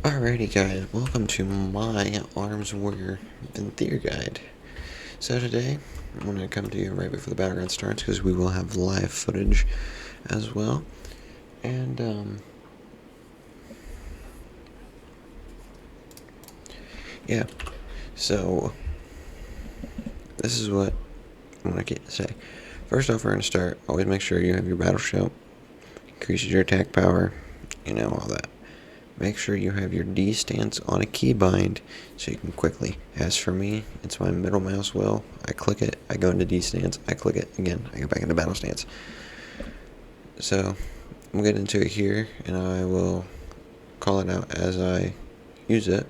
Alrighty guys, welcome to my Arms Warrior Venthry guide. So today, I'm going to come to you right before the battleground starts because we will have live footage as well. And, yeah, so this is what I'm going to say. First off, we're going to start, always make sure you have your battle shout, increases your attack power, all that. Make sure you have your D stance on a keybind so you can quickly. As for me, it's my middle mouse wheel. I click it, I go into D stance, I click it again, I go back into battle stance. So we'll get into it here and I will call it out as I use it.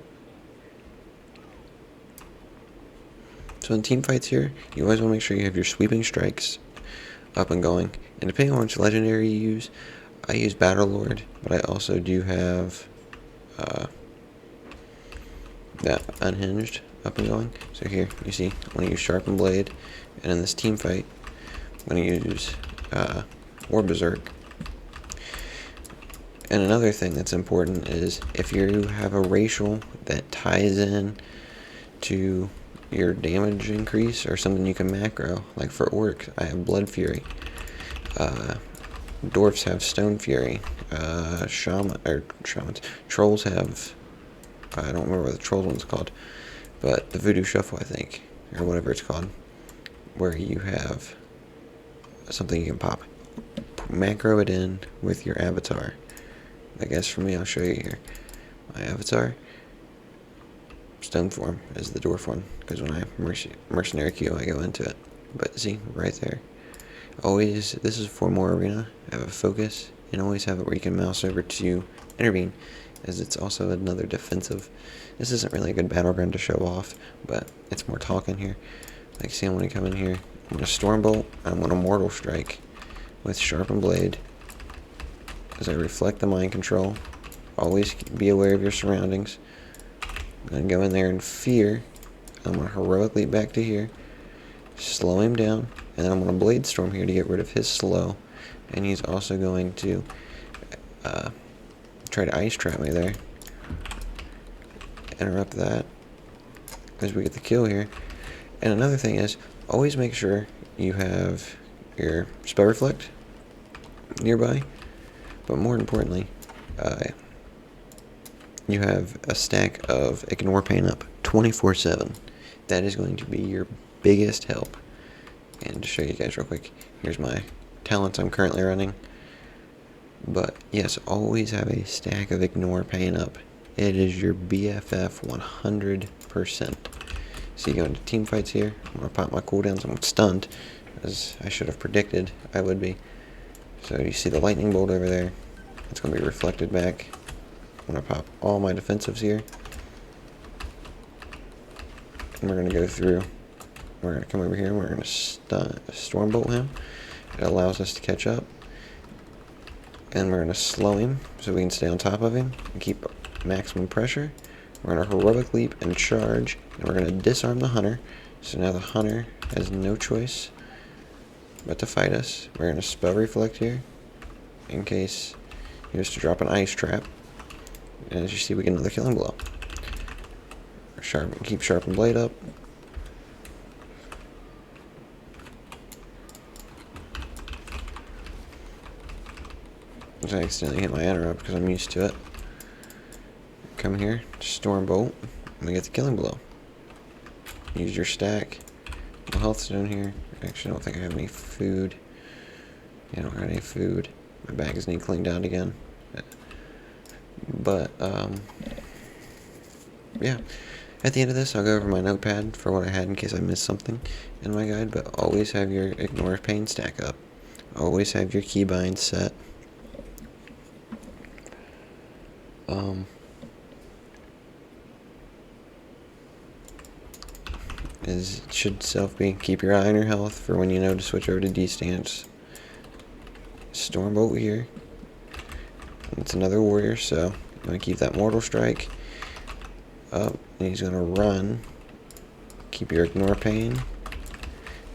So in team fights here, you always want to make sure you have your sweeping strikes up and going. And depending on which legendary you use, I use Battle Lord, but I also do have that unhinged up and going. So here you see I'm going to use Sharpened Blade, and in this team fight I'm going to use War Berserk. And another thing that's important is if you have a racial that ties in to your damage increase or something you can macro, like for orcs I have Blood Fury, dwarfs have Stone Fury, shamans, trolls have, I don't remember what the troll one's called, but the Voodoo Shuffle, I think, or whatever it's called, where you have something you can pop. Macro it in with your avatar. I guess for me, I'll show you here. My avatar, Stone Form is the dwarf one, because when I mercenary queue, I go into it. But see, right there. Always, this is for more arena, have a focus, and always have it where you can mouse over to intervene, as it's also another defensive. This isn't really a good battleground to show off, but it's more talking here. Like, see, I'm going to come in here, I'm going to Stormbolt, I'm going to Mortal Strike with Sharpened Blade, as I reflect the mind control. Always be aware of your surroundings. I'm going to go in there in fear, I'm going to heroic leap back to here, slow him down, and then I'm going to Blade Storm here to get rid of his slow, and he's also going to try to ice trap me there. Interrupt that as we get the kill here. And another thing is, always make sure you have your Spell Reflect nearby, but more importantly, you have a stack of Ignore Pain Up 24/7. That is going to be your biggest help. And to show you guys real quick, here's my talents I'm currently running. But yes, always have a stack of Ignore Pain Up. It is your BFF 100%. So you go into team fights here, I'm going to pop my cooldowns, I'm stunned, as I should have predicted I would be. So you see the lightning bolt over there, it's going to be reflected back. I'm going to pop all my defensives here. And we're going to go through. We're going to come over here and we're going to Stormbolt him. It allows us to catch up. And we're going to slow him so we can stay on top of him and keep maximum pressure. We're going to heroic leap and charge. And we're going to disarm the hunter. So now the hunter has no choice but to fight us. We're going to spell reflect here in case he was to drop an ice trap. And as you see, we get another killing blow. Keep Sharpened Blade up. I accidentally hit my interrupt because I'm used to it. Come here, Stormbolt, and we get the killing blow. Use your stack. No health stone here. Actually, I don't think I have any food. Yeah, I don't have any food. My bags need cleaned out again. But, yeah. At the end of this, I'll go over my notepad for what I had in case I missed something in my guide, but always have your Ignore Pain stack up. Always have your keybind set. Should self be keep your eye on your health for when you know to switch over to D stance. Stormbolt here. It's another warrior, so I'm gonna keep that Mortal Strike up, and he's gonna run. Keep your Ignore Pain.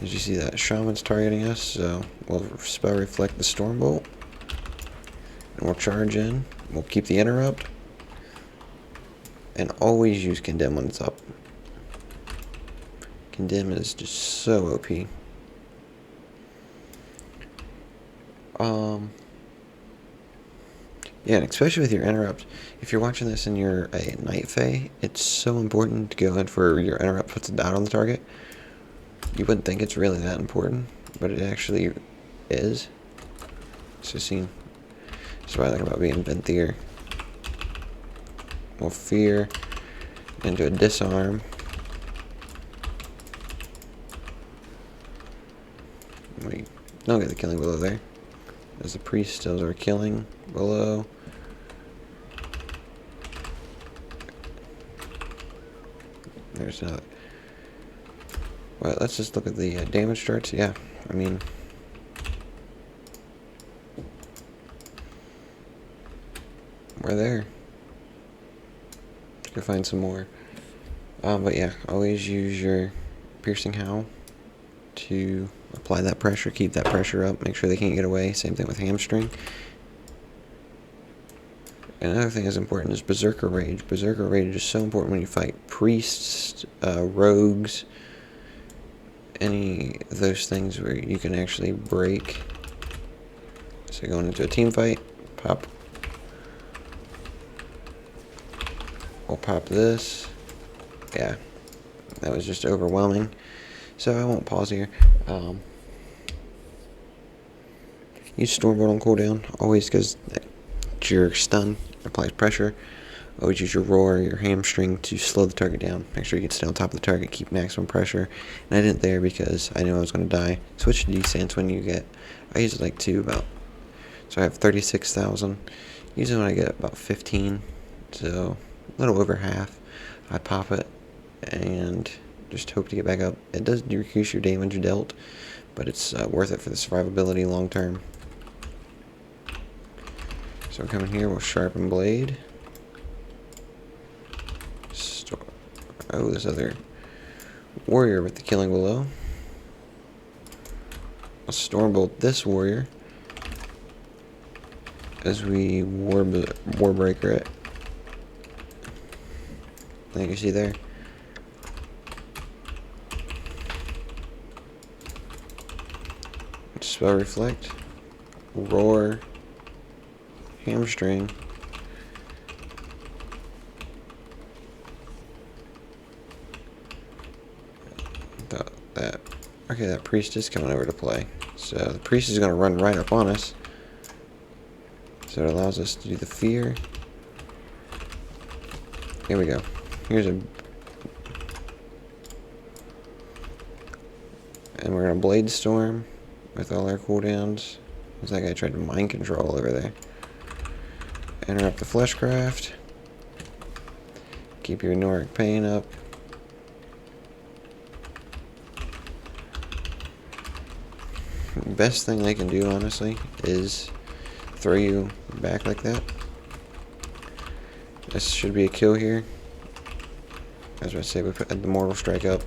As you see, that shaman's targeting us, so we'll spell reflect the Stormbolt, and we'll charge in. We'll keep the interrupt. And always use condemn when it's up. Condemn is just so OP. Yeah, and especially with your interrupt, if you're watching this and you're a night fae, it's so important to go in for your interrupt puts a dot on the target. You wouldn't think it's really that important, but it actually is. So see, that's what I like about being Venthry. We'll fear into a disarm. We don't get the killing below there. As the priest does our killing below. There's another. Well, let's just look at the damage charts. Yeah, I mean, we're there. Go find some more. But yeah, always use your piercing howl to apply that pressure, keep that pressure up, make sure they can't get away. Same thing with hamstring. Another thing that's important is Berserker Rage. Berserker Rage is so important when you fight priests, rogues, any of those things where you can actually break. So going into a team fight, pop. We'll pop this. Yeah, that was just overwhelming. So I won't pause here. Use Stormbolt on cooldown, always, because your stun applies pressure. Always use your roar, your hamstring to slow the target down. Make sure you can stay on top of the target, keep maximum pressure. And I didn't there because I knew I was going to die. Switch to descents when you get, I use it like 2 about, so I have 36,000. Usually when I get about 15, so a little over half, I pop it and just hope to get back up. It does decrease your damage dealt, but it's worth it for the survivability long term. So we're coming here, we'll sharpen blade. Oh, this other warrior with the killing below. I'll stormbolt this warrior as we warbreaker it. Like you see there. Spell reflect, roar, hamstring. Okay, that priest is coming over to play. So the priest is going to run right up on us. So it allows us to do the fear. Here we go. Here's a... And we're going to blade storm with all our cooldowns. Looks like I tried to mind control over there. Interrupt the fleshcraft. Keep your Noric pain up. Best thing they can do, honestly, is throw you back like that. This should be a kill here. As I say, we put the mortal strike up.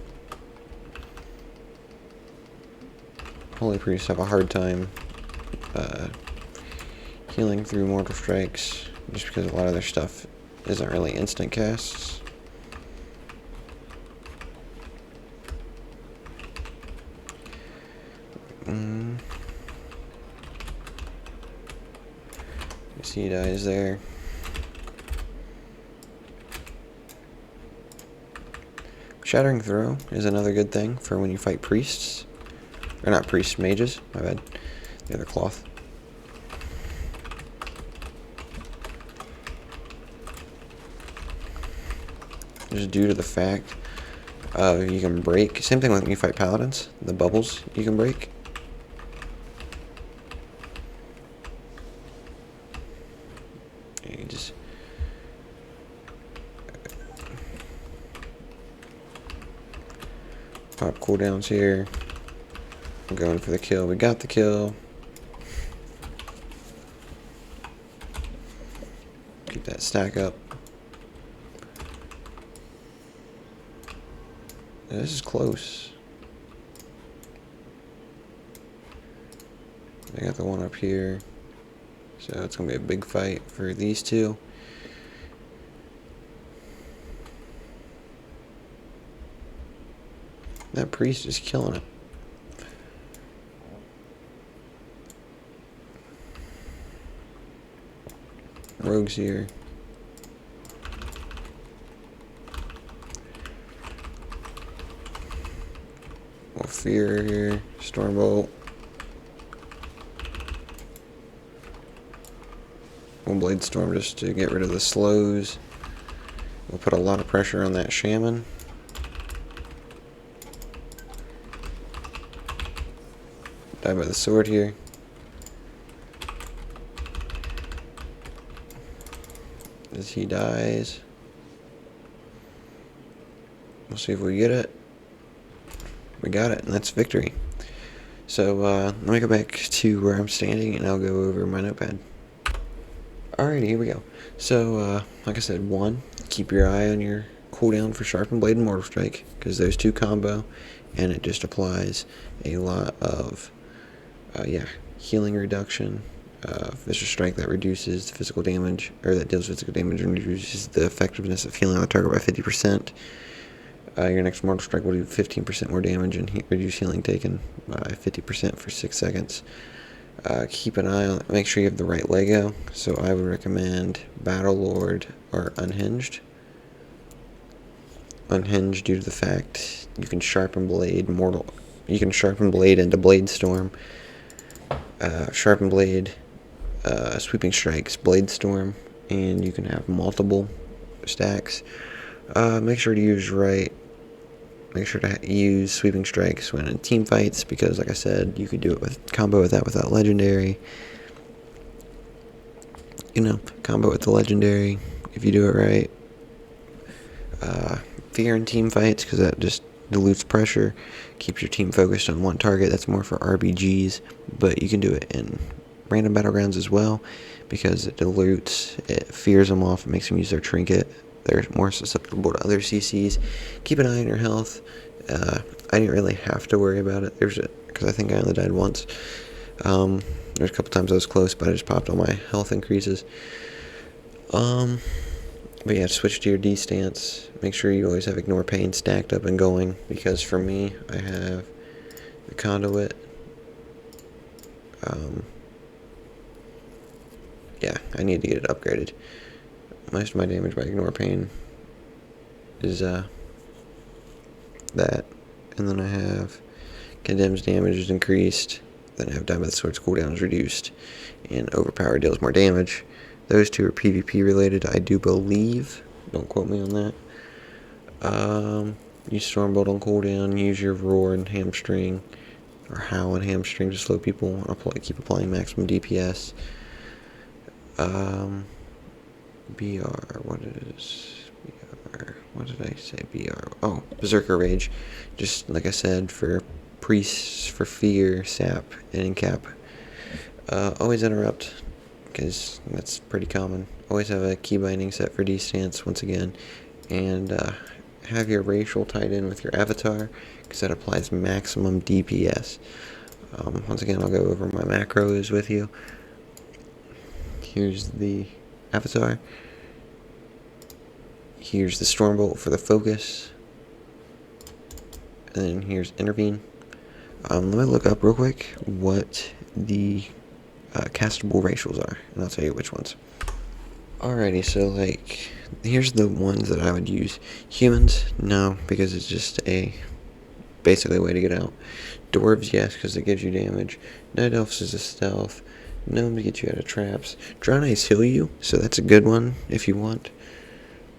Holy priests have a hard time healing through mortal strikes, just because a lot of their stuff isn't really instant casts. You see he dies there. Shattering Throw is another good thing for when you fight priests. Or not priests, mages, my bad. The other cloth. Just due to the fact you can break. Same thing when you fight paladins. The bubbles you can break. You just pop cooldowns here. I'm going for the kill. We got the kill. Keep that stack up. This is close. I got the one up here. So it's going to be a big fight for these two. That priest is killing it. Rogues here. More fear here. Stormbolt. One blade storm just to get rid of the slows. We'll put a lot of pressure on that shaman. Die by the sword here. As he dies. We'll see if we get it. We got it, and that's victory. So let me go back to where I'm standing, and I'll go over my notepad. Alrighty, here we go. So, like I said, 1, keep your eye on your cooldown for Sharpened Blade and Mortal Strike, because those two combo, and it just applies a lot of, healing reduction, Vicious Strike that reduces physical damage, or that deals physical damage and reduces the effectiveness of healing on the target by 50%. Your next Mortal Strike will do 15% more damage and reduce healing taken by 50% for 6 seconds. Keep an eye on, make sure you have the right Lego. So I would recommend Battle Lord or Unhinged. Unhinged due to the fact you can sharpen blade into Blade Storm. Sharpen blade, sweeping strikes, Blade Storm, and you can have multiple stacks. Make sure to use sweeping strikes when in team fights, because like I said, you could do it with combo with that without legendary. Combo with the legendary if you do it right. Fear in team fights, because that just dilutes pressure, keeps your team focused on one target. That's more for RBGs, but you can do it in random battlegrounds as well, because it dilutes, it fears them off, it makes them use their trinket. They're more susceptible to other CCs. Keep an eye on your health. I didn't really have to worry about it. Because I think I only died once. There's a couple times I was close, but I just popped all my health increases. But yeah, switch to your D stance. Make sure you always have Ignore Pain stacked up and going, because for me, I have the Conduit. I need to get it upgraded. Most of my damage by Ignore Pain is that, and then I have Condemns damage is increased, then I have Die by the Sword's cooldown is reduced, and Overpower deals more damage. Those two are PvP related, I do believe. Don't quote me on that. Use Stormbolt on cooldown, use your Roar and Hamstring, or Howl and Hamstring to slow people, keep applying maximum DPS. What did I say? Oh, Berserker Rage. Just like I said, for priests, for fear, sap, and incap. Always interrupt, because that's pretty common. Always have a key binding set for D-stance, once again. And have your racial tied in with your avatar, because that applies maximum DPS. Once again, I'll go over my macros with you. Here's the avatar. Here's the Stormbolt for the focus. And then here's Intervene. Let me look up real quick what the castable racials are, and I'll tell you which ones. Alrighty, so here's the ones that I would use. Humans, no, because it's just basically a way to get out. Dwarves, yes, because it gives you damage. Night Elves is a stealth. Gnomes get you out of traps. Drown Eyes heal you, so that's a good one if you want.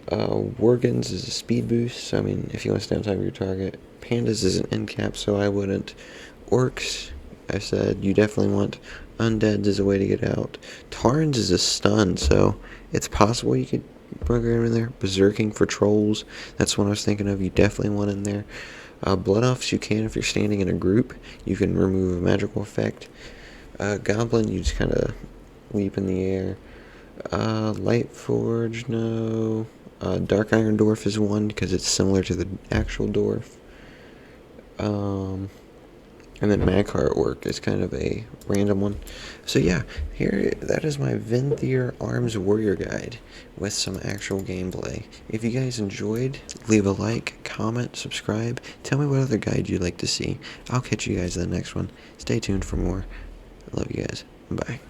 Worgens is a speed boost, so I mean, if you want to stay on top of your target. Pandas is an end cap, so I wouldn't. Orcs, I said, you definitely want. Undeads is a way to get out. Tarns is a stun, so it's possible you could program in there. Berserking for trolls, that's one I was thinking of, you definitely want in there. Blood Offs, you can if you're standing in a group. You can remove a magical effect. Goblin, you just kind of leap in the air. Lightforge, no. Dark Iron Dwarf is one, because it's similar to the actual dwarf. And then Magcar Orc is kind of a random one. So yeah, that is my Venthry Arms Warrior Guide with some actual gameplay. If you guys enjoyed, leave a like, comment, subscribe. Tell me what other guide you'd like to see. I'll catch you guys in the next one. Stay tuned for more. I love you guys. Bye.